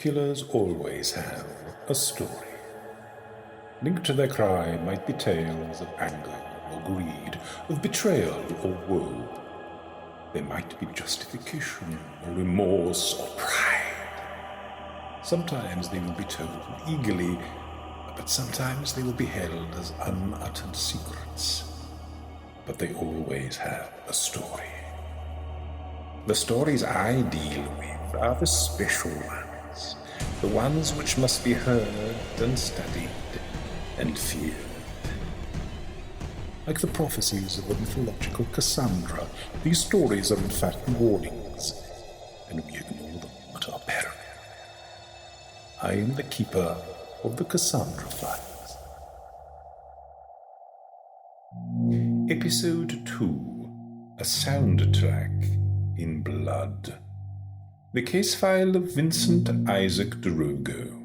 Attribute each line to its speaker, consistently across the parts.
Speaker 1: Killers always have a story. Linked to their crime might be tales of anger or greed, of betrayal or woe. There might be justification or remorse or pride. Sometimes they will be told eagerly, but sometimes they will be held as unuttered secrets. But they always have a story. The stories I deal with are the special ones, the ones which must be heard and studied and feared. Like the prophecies of the mythological Kassandra, these stories are in fact warnings, and we ignore them at our peril. I am the keeper of the Kassandra files. Episode 2, A Soundtrack in Blood. The Casefile of Vincent Isaac Drogo.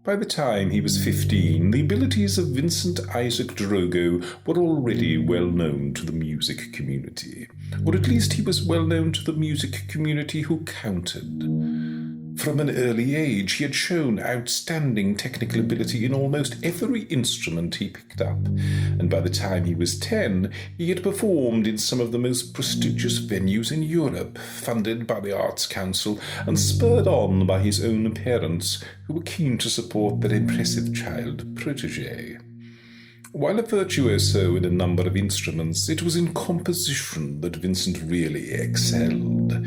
Speaker 1: By the time he was 15, the abilities of Vincent Isaac Drogo were already well known to the music community, or at least he was well known to the music community who counted. From an early age, he had shown outstanding technical ability in almost every instrument he picked up, and by the time he was 10, he had performed in some of the most prestigious venues in Europe, funded by the Arts Council and spurred on by his own parents, who were keen to support their impressive child protege. While a virtuoso in a number of instruments, it was in composition that Vincent really excelled.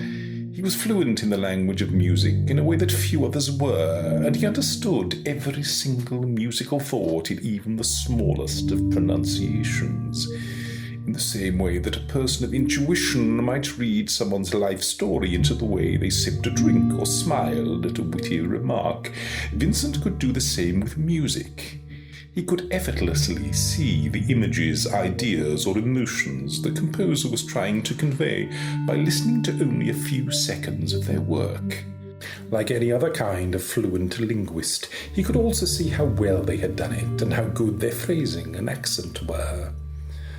Speaker 1: He was fluent in the language of music in a way that few others were, and he understood every single musical thought in even the smallest of pronunciations. In the same way that a person of intuition might read someone's life story into the way they sipped a drink or smiled at a witty remark, Vincent could do the same with music. He could effortlessly see the images, ideas, or emotions the composer was trying to convey by listening to only a few seconds of their work. Like any other kind of fluent linguist, he could also see how well they had done it and how good their phrasing and accent were.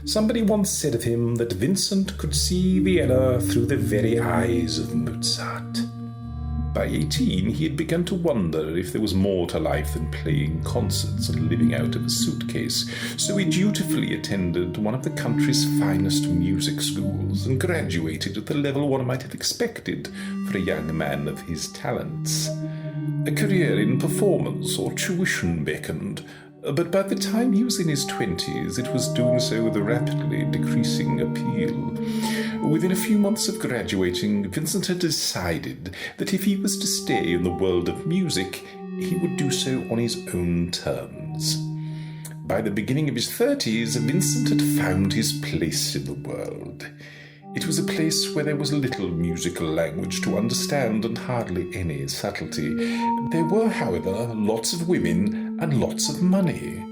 Speaker 1: Somebody once said of him that Vincent could see Vienna through the very eyes of Mozart. By 18, he had begun to wonder if there was more to life than playing concerts and living out of a suitcase, so he dutifully attended one of the country's finest music schools and graduated at the level one might have expected for a young man of his talents. A career in performance or tuition beckoned, but by the time he was in his 20s, it was doing so with a rapidly decreasing appeal. Within a few months of graduating, Vincent had decided that if he was to stay in the world of music, he would do so on his own terms. By the beginning of his 30s, Vincent had found his place in the world. It was a place where there was little musical language to understand and hardly any subtlety. There were, however, lots of women and lots of money.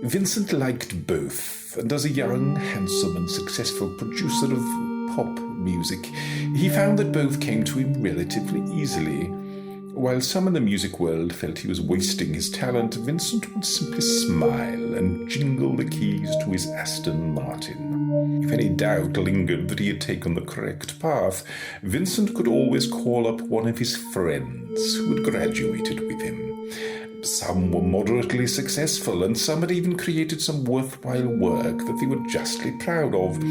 Speaker 1: Vincent liked both, and as a young, handsome, and successful producer of pop music, he found that both came to him relatively easily. While some in the music world felt he was wasting his talent, Vincent would simply smile and jingle the keys to his Aston Martin. If any doubt lingered that he had taken the correct path, Vincent could always call up one of his friends who had graduated with him. Some were moderately successful, and some had even created some worthwhile work that they were justly proud of.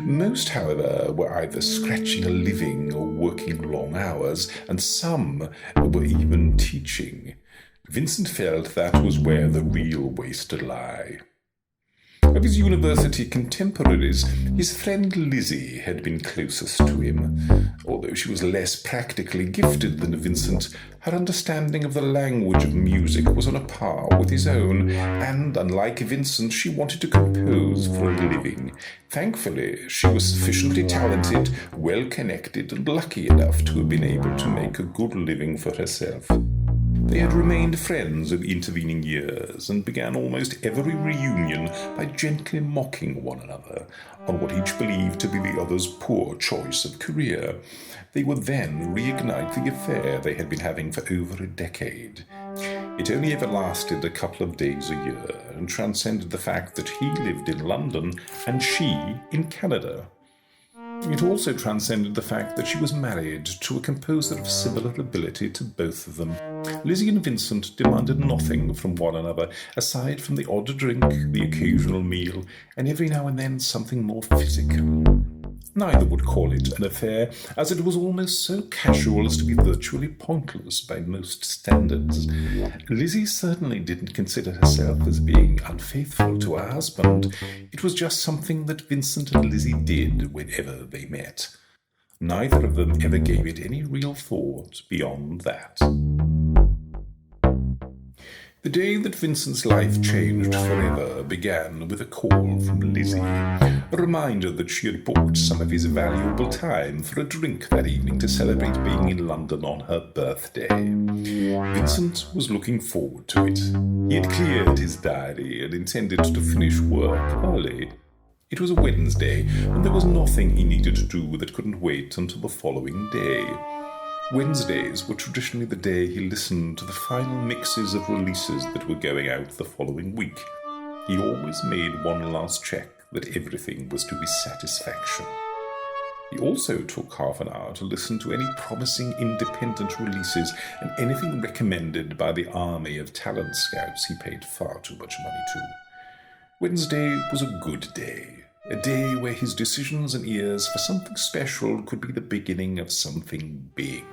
Speaker 1: Most, however, were either scratching a living or working long hours, and some were even teaching. Vincent felt that was where the real waste lay. Of his university contemporaries, his friend Lizzie had been closest to him. Although she was less practically gifted than Vincent, her understanding of the language of music was on a par with his own, and, unlike Vincent, she wanted to compose for a living. Thankfully, she was sufficiently talented, well-connected, and lucky enough to have been able to make a good living for herself. They had remained friends in the intervening years and began almost every reunion by gently mocking one another on what each believed to be the other's poor choice of career. They would then reignite the affair they had been having for over a decade. It only ever lasted a couple of days a year and transcended the fact that he lived in London and she in Canada. It also transcended the fact that she was married to a composer of similar ability to both of them. Lizzie and Vincent demanded nothing from one another, aside from the odd drink, the occasional meal, and every now and then something more physical. Neither would call it an affair, as it was almost so casual as to be virtually pointless by most standards. Lizzie certainly didn't consider herself as being unfaithful to her husband. It was just something that Vincent and Lizzie did whenever they met. Neither of them ever gave it any real thought beyond that. The day that Vincent's life changed forever began with a call from Lizzie, a reminder that she had booked some of his valuable time for a drink that evening to celebrate being in London on her birthday. Vincent was looking forward to it. He had cleared his diary and intended to finish work early. It was a Wednesday, and there was nothing he needed to do that couldn't wait until the following day. Wednesdays were traditionally the day he listened to the final mixes of releases that were going out the following week. He always made one last check that everything was to his satisfaction. He also took half an hour to listen to any promising independent releases and anything recommended by the army of talent scouts he paid far too much money to. Wednesday was a good day. A day where his decisions and ears for something special could be the beginning of something big.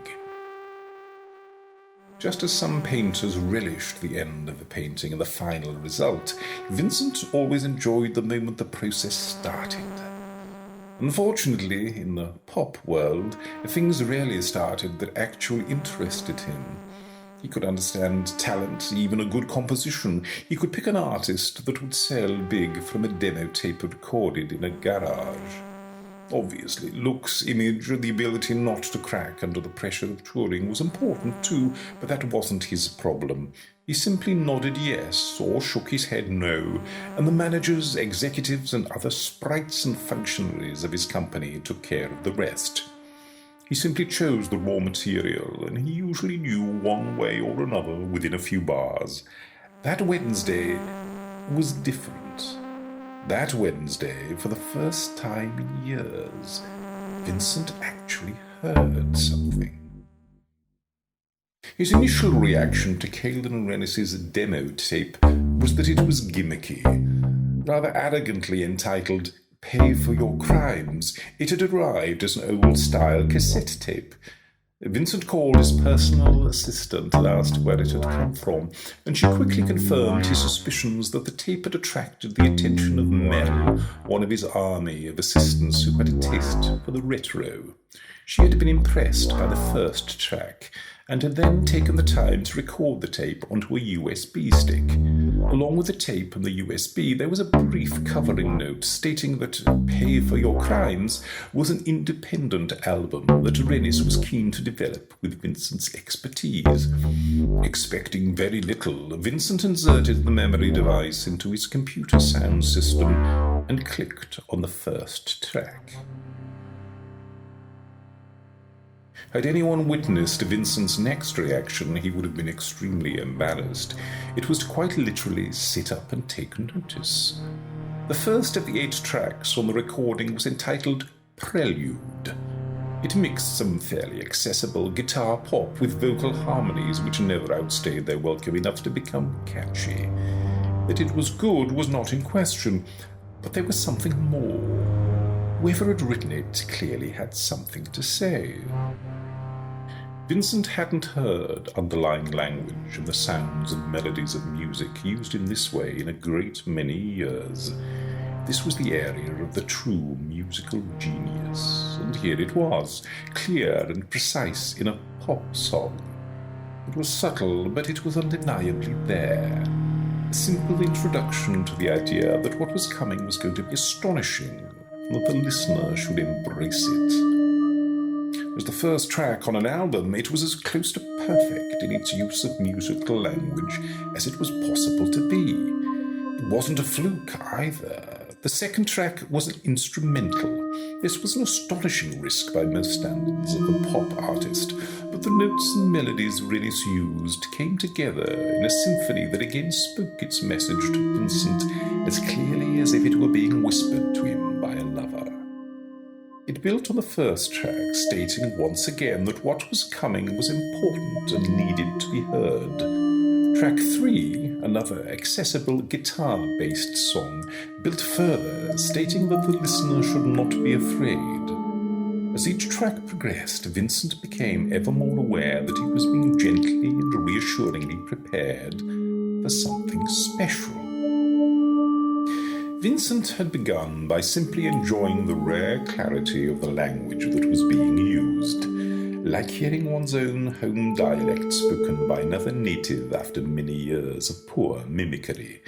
Speaker 1: Just as some painters relished the end of a painting and the final result, Vincent always enjoyed the moment the process started. Unfortunately, in the pop world, things rarely started that actually interested him. He could understand talent, even a good composition. He could pick an artist that would sell big from a demo tape recorded in a garage. Obviously, looks, image, and the ability not to crack under the pressure of touring was important too, but that wasn't his problem. He simply nodded yes or shook his head no, and the managers, executives, and other sprites and functionaries of his company took care of the rest. He simply chose the raw material, and he usually knew one way or another within a few bars. That Wednesday was different. That Wednesday, for the first time in years, Vincent actually heard something. His initial reaction to Caelan Rennis's demo tape was that it was gimmicky, rather arrogantly entitled "Pay for Your Crimes." It had arrived as an old-style cassette tape. Vincent called his personal assistant and asked where it had come from, and she quickly confirmed his suspicions that the tape had attracted the attention of Mel, one of his army of assistants who had a taste for the retro. She had been impressed by the first track, and had then taken the time to record the tape onto a USB stick. Along with the tape and the USB, there was a brief covering note stating that Pay for Your Crimes was an independent album that Rennis was keen to develop with Vincent's expertise. Expecting very little, Vincent inserted the memory device into his computer sound system and clicked on the first track. Had anyone witnessed Vincent's next reaction, he would have been extremely embarrassed. It was to quite literally sit up and take notice. The first of the 8 tracks on the recording was entitled Prelude. It mixed some fairly accessible guitar pop with vocal harmonies which never outstayed their welcome enough to become catchy. That it was good was not in question, but there was something more. Whoever had written it clearly had something to say. Vincent hadn't heard underlying language and the sounds and melodies of music used in this way in a great many years. This was the area of the true musical genius, and here it was, clear and precise in a pop song. It was subtle, but it was undeniably there. A simple introduction to the idea that what was coming was going to be astonishing, and that the listener should embrace it. As the first track on an album, it was as close to perfect in its use of musical language as it was possible to be. It wasn't a fluke either. The second track was an instrumental. This was an astonishing risk by most standards of a pop artist, but the notes and melodies Rennis used came together in a symphony that again spoke its message to Vincent as clearly as if it were being whispered to him by a lover. It It built on the first track, stating once again that what was coming was important and needed to be heard. Track 3, another accessible guitar-based song, built further, stating that the listener should not be afraid. As each track progressed, Vincent became ever more aware that he was being gently and reassuringly prepared for something special. Vincent had begun by simply enjoying the rare clarity of the language that was being used, like hearing one's own home dialect spoken by another native after many years of poor mimicry.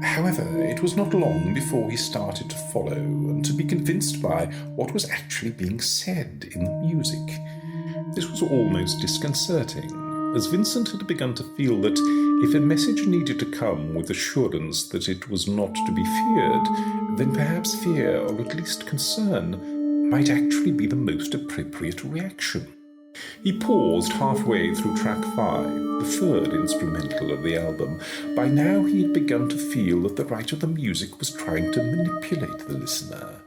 Speaker 1: However, it was not long before he started to follow and to be convinced by what was actually being said in the music. This was almost disconcerting, as Vincent had begun to feel that if a message needed to come with assurance that it was not to be feared, then perhaps fear, or at least concern, might actually be the most appropriate reaction. He paused halfway through track 5, the third instrumental of the album. By now he had begun to feel that the writer of the music was trying to manipulate the listener,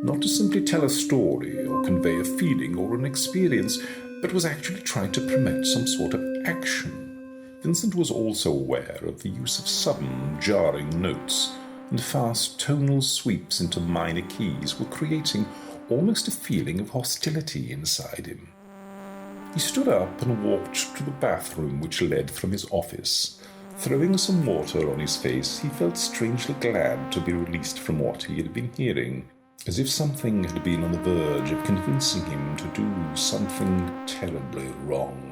Speaker 1: not to simply tell a story or convey a feeling or an experience, but was actually trying to promote some sort of action. Vincent was also aware of the use of sudden, jarring notes, and fast tonal sweeps into minor keys were creating almost a feeling of hostility inside him. He stood up and walked to the bathroom which led from his office. Throwing some water on his face, he felt strangely glad to be released from what he had been hearing, as if something had been on the verge of convincing him to do something terribly wrong.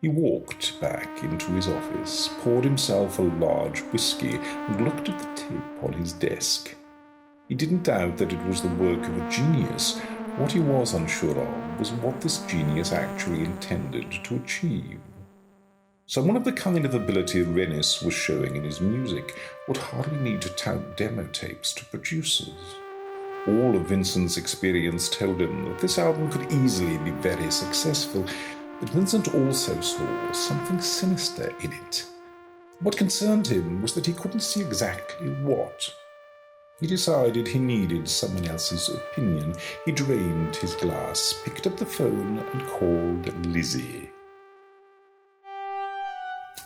Speaker 1: He walked back into his office, poured himself a large whiskey, and looked at the tape on his desk. He didn't doubt that it was the work of a genius. What he was unsure of was what this genius actually intended to achieve. Someone of the kind of ability Rennis was showing in his music would hardly need to tout demo tapes to producers. All of Vincent's experience told him that this album could easily be very successful, but Vincent also saw something sinister in it. What concerned him was that he couldn't see exactly what. He decided he needed someone else's opinion. He drained his glass, picked up the phone, and called Lizzie.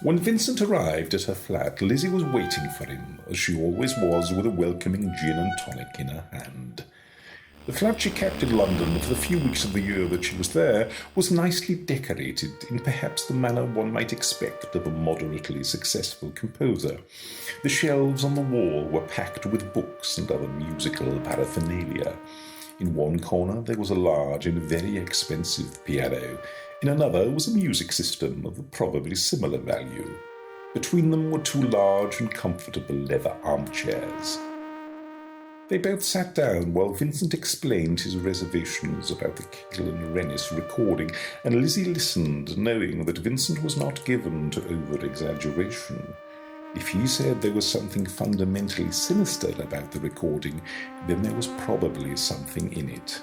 Speaker 1: When Vincent arrived at her flat, Lizzie was waiting for him, as she always was, with a welcoming gin and tonic in her hand. The flat she kept in London for the few weeks of the year that she was there was nicely decorated in perhaps the manner one might expect of a moderately successful composer. The shelves on the wall were packed with books and other musical paraphernalia. In one corner there was a large and very expensive piano. In another was a music system of probably similar value. Between them were two large and comfortable leather armchairs. They both sat down while Vincent explained his reservations about the Kegel and Rennis recording, and Lizzie listened, knowing that Vincent was not given to over-exaggeration. If he said there was something fundamentally sinister about the recording, then there was probably something in it.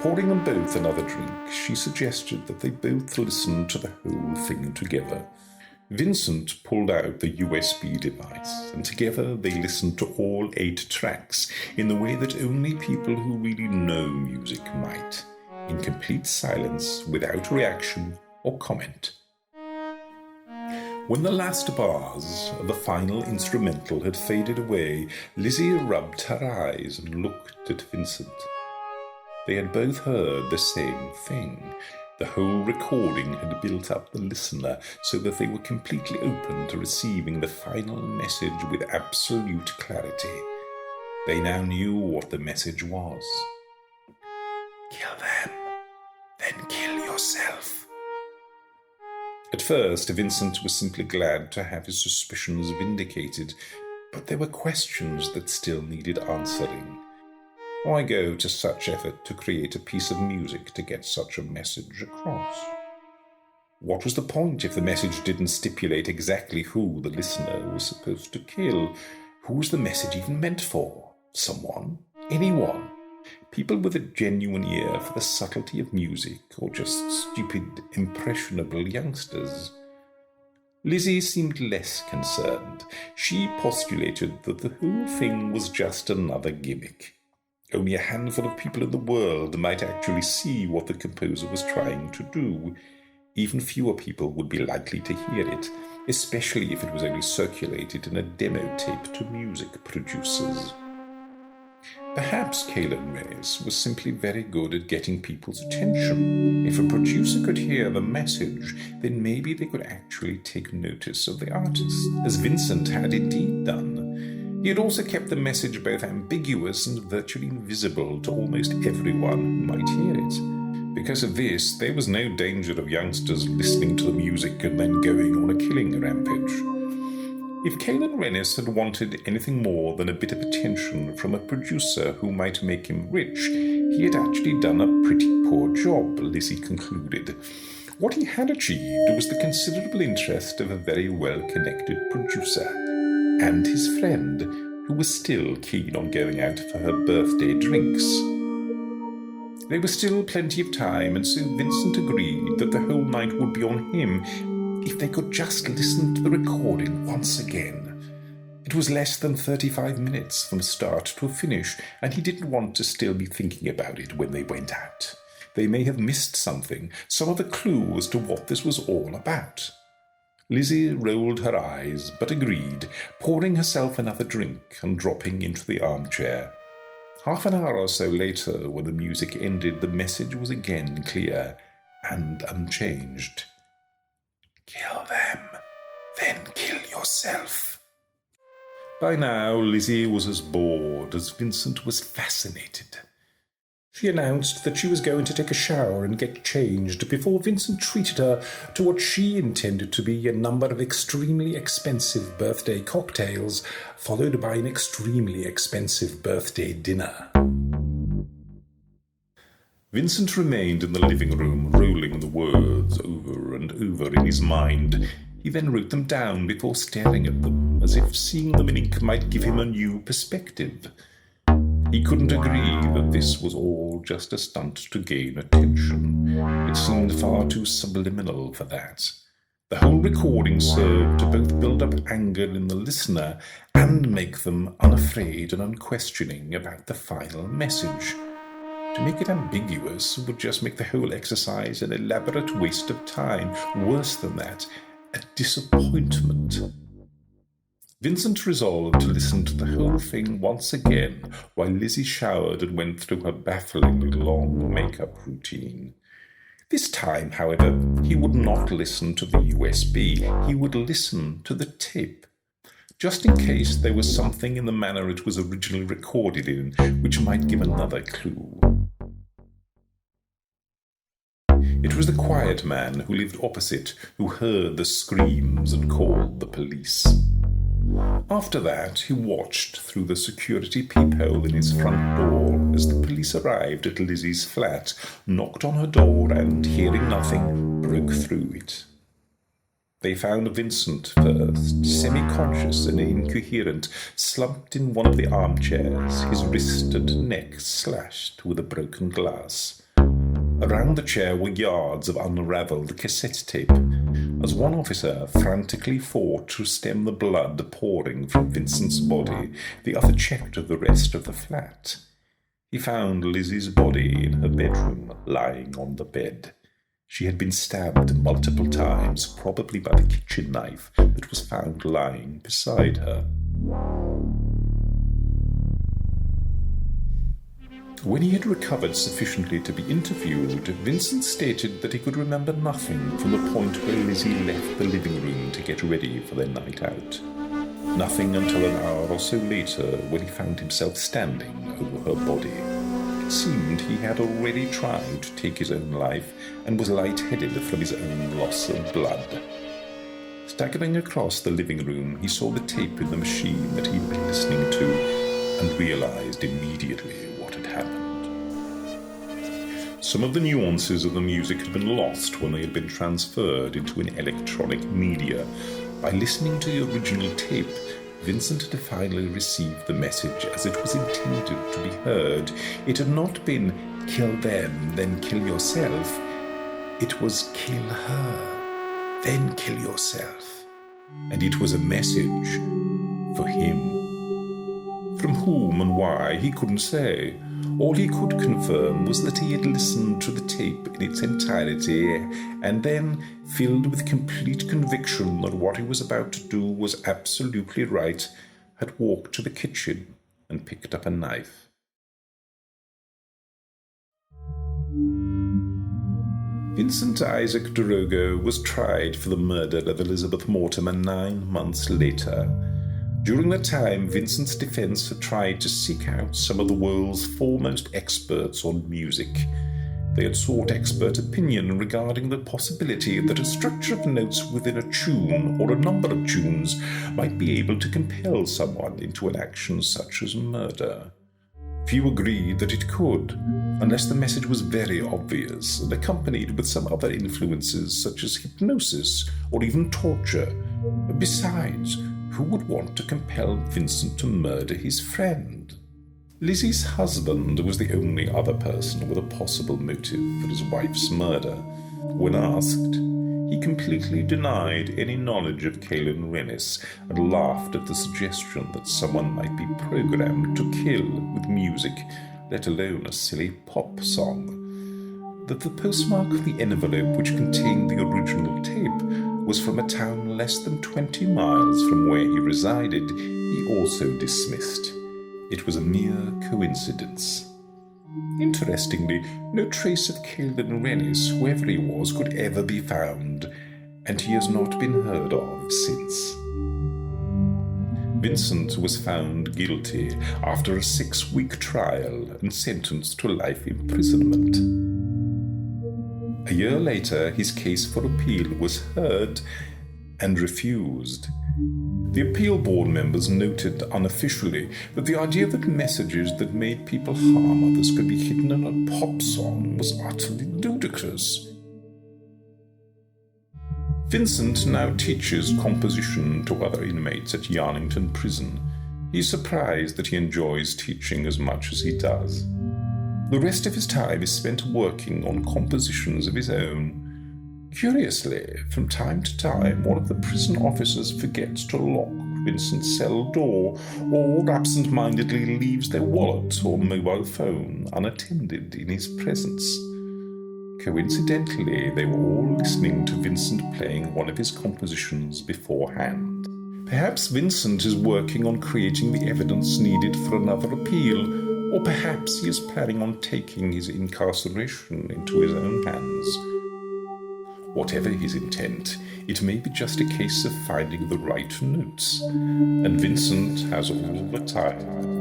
Speaker 1: Pouring them both another drink, she suggested that they both listen to the whole thing together. Vincent pulled out the USB device, and together they listened to all 8 tracks in the way that only people who really know music might, in complete silence, without reaction or comment. When the last bars of the final instrumental had faded away, Lizzie rubbed her eyes and looked at Vincent. They had both heard the same thing. The whole recording had built up the listener so that they were completely open to receiving the final message with absolute clarity. They now knew what the message was. Kill them, then kill yourself. At first, Vincent was simply glad to have his suspicions vindicated, but there were questions that still needed answering. Why go to such effort to create a piece of music to get such a message across? What was the point if the message didn't stipulate exactly who the listener was supposed to kill? Who was the message even meant for? Someone? Anyone? People with a genuine ear for the subtlety of music, or just stupid, impressionable youngsters? Lizzie seemed less concerned. She postulated that the whole thing was just another gimmick. Only a handful of people in the world might actually see what the composer was trying to do. Even fewer people would be likely to hear it, especially if it was only circulated in a demo tape to music producers. Perhaps Kaylin Rennis was simply very good at getting people's attention. If a producer could hear the message, then maybe they could actually take notice of the artist, as Vincent had indeed done. He had also kept the message both ambiguous and virtually invisible to almost everyone who might hear it. Because of this, there was no danger of youngsters listening to the music and then going on a killing rampage. If Kaylin Rennis had wanted anything more than a bit of attention from a producer who might make him rich, he had actually done a pretty poor job, Lizzie concluded. What he had achieved was the considerable interest of a very well-connected producer and his friend, who was still keen on going out for her birthday drinks. There was still plenty of time, and so Vincent agreed that the whole night would be on him if they could just listen to the recording once again. It was less than 35 minutes from start to finish, and he didn't want to still be thinking about it when they went out. They may have missed something, some other clue as to what this was all about. Lizzie rolled her eyes, but agreed, pouring herself another drink and dropping into the armchair. Half an hour or so later, when the music ended, the message was again clear and unchanged. Kill them, then kill yourself. By now, Lizzie was as bored as Vincent was fascinated. She announced that she was going to take a shower and get changed before Vincent treated her to what she intended to be a number of extremely expensive birthday cocktails, followed by an extremely expensive birthday dinner. Vincent remained in the living room, rolling the words over and over in his mind. He then wrote them down before staring at them, as if seeing them in ink might give him a new perspective. He couldn't agree that this was all just a stunt to gain attention. It seemed far too subliminal for that. The whole recording served to both build up anger in the listener and make them unafraid and unquestioning about the final message. To make it ambiguous would just make the whole exercise an elaborate waste of time. Worse than that, a disappointment. Vincent resolved to listen to the whole thing once again while Lizzie showered and went through her bafflingly long makeup routine. This time, however, he would not listen to the USB. He would listen to the tape, just in case there was something in the manner it was originally recorded in which might give another clue. It was the quiet man who lived opposite who heard the screams and called the police. After that, he watched through the security peephole in his front door as the police arrived at Lizzie's flat, knocked on her door, and, hearing nothing, broke through it. They found Vincent first, semi-conscious and incoherent, slumped in one of the armchairs, his wrist and neck slashed with a broken glass. Around the chair were yards of unravelled cassette tape, as one officer frantically fought to stem the blood pouring from Vincent's body. The other checked the rest of the flat. He found Lizzie's body in her bedroom, lying on the bed. She had been stabbed multiple times, probably by the kitchen knife that was found lying beside her. When he had recovered sufficiently to be interviewed, Vincent stated that he could remember nothing from the point where Lizzie left the living room to get ready for their night out. Nothing until an hour or so later, when he found himself standing over her body. It seemed he had already tried to take his own life and was lightheaded from his own loss of blood. Staggering across the living room, he saw the tape in the machine that he'd been listening to and realized immediately what had happened. Some of the nuances of the music had been lost when they had been transferred into an electronic media. By listening to the original tape, Vincent had finally received the message as it was intended to be heard. It had not been, kill them, then kill yourself. It was, kill her, then kill yourself. And it was a message for him. From whom and why, he couldn't say. All he could confirm was that he had listened to the tape in its entirety, and then, filled with complete conviction that what he was about to do was absolutely right, had walked to the kitchen and picked up a knife. Vincent Isaac Drogo was tried for the murder of Elizabeth Mortimer 9 months later. During that time, Vincent's defense had tried to seek out some of the world's foremost experts on music. They had sought expert opinion regarding the possibility that a structure of notes within a tune or a number of tunes might be able to compel someone into an action such as murder. Few agreed that it could, unless the message was very obvious and accompanied with some other influences such as hypnosis or even torture. Besides, who would want to compel Vincent to murder his friend? Lizzie's husband was the only other person with a possible motive for his wife's murder. When asked, he completely denied any knowledge of Caelan Rennis and laughed at the suggestion that someone might be programmed to kill with music, let alone a silly pop song. That the postmark of the envelope which contained the original tape was from a town less than 20 miles from where he resided, he also dismissed. It was a mere coincidence. Interestingly, no trace of Caelan Rennis, whoever he was, could ever be found, and he has not been heard of since. Vincent was found guilty after a 6-week trial and sentenced to life imprisonment. A year later, his case for appeal was heard and refused. The appeal board members noted unofficially that the idea that messages that made people harm others could be hidden in a pop song was utterly ludicrous. Vincent now teaches composition to other inmates at Yarnington Prison. He's surprised that he enjoys teaching as much as he does. The rest of his time is spent working on compositions of his own. Curiously, from time to time, one of the prison officers forgets to lock Vincent's cell door, or absent-mindedly leaves their wallet or mobile phone unattended in his presence. Coincidentally, they were all listening to Vincent playing one of his compositions beforehand. Perhaps Vincent is working on creating the evidence needed for another appeal, or perhaps he is planning on taking his incarceration into his own hands. Whatever his intent, it may be just a case of finding the right notes, and Vincent has all the time